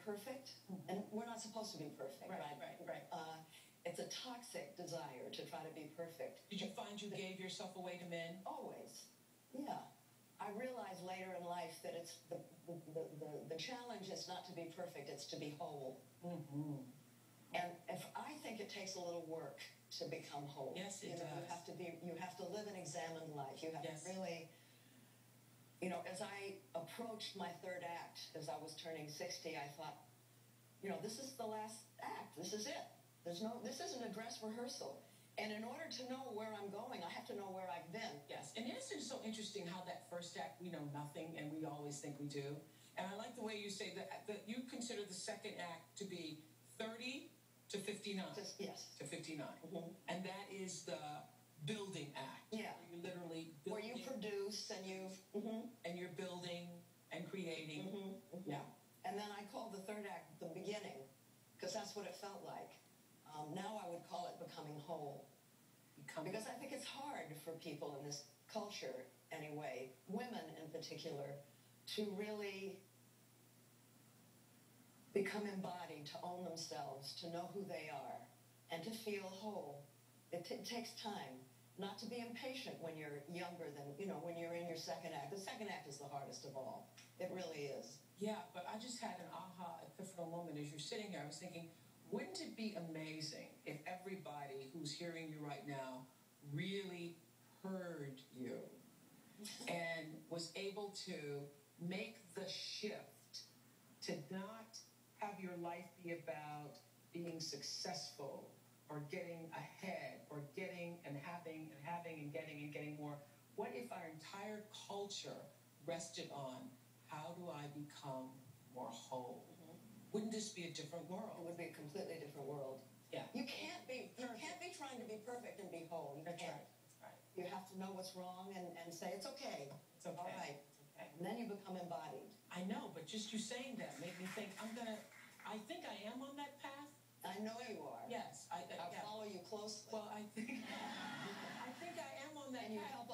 perfect, and we're not supposed to be perfect, right? It's a toxic desire to try to be perfect. Did you find you gave yourself away to men? Always, yeah. I realized later in life that it's the challenge is not to be perfect, it's to be whole. And if I think it takes a little work to become whole. Yes, it does. You have to live an examined life. You have to really, as I approached my third act, as I was turning 60, I thought, this is the last act. This is it. This isn't a dress rehearsal. And in order to know where I'm going, I have to know where I've been. Yes, and isn't it so interesting how that first act, we know nothing, and we always think we do. And I like the way you say that you consider the second act to be 30 to 59. Yes. To 59. And that is the building act. Yeah. Where you literally building. Where you produce and you... And you're building and creating. Yeah. And then I call the third act the beginning, because that's what it felt like. Now I would call it becoming whole. Because I think it's hard for people in this culture, anyway, women in particular, to really become embodied, to own themselves, to know who they are, and to feel whole. It takes time. Not to be impatient when you're younger than, when you're in your second act. The second act is the hardest of all. It really is. Yeah, but I just had an aha epiphanal moment as you're sitting there. I was thinking, wouldn't it be amazing if everybody who's hearing you right now really heard you and was able to make the shift to not have your life be about being successful or getting ahead or getting and having and having and getting more? What if our entire culture rested on how do I become more whole? Wouldn't this be a different world? It would be a completely different world. Yeah. You can't be trying to be perfect and be whole. You can't. That's right. You have to know what's wrong and say, it's okay. It's okay. All right. It's okay. And then you become embodied. I know, but just you saying that made me think, I think I am on that path. I know you are. Yes. I follow you closely. Well, I think I am on that and you path. help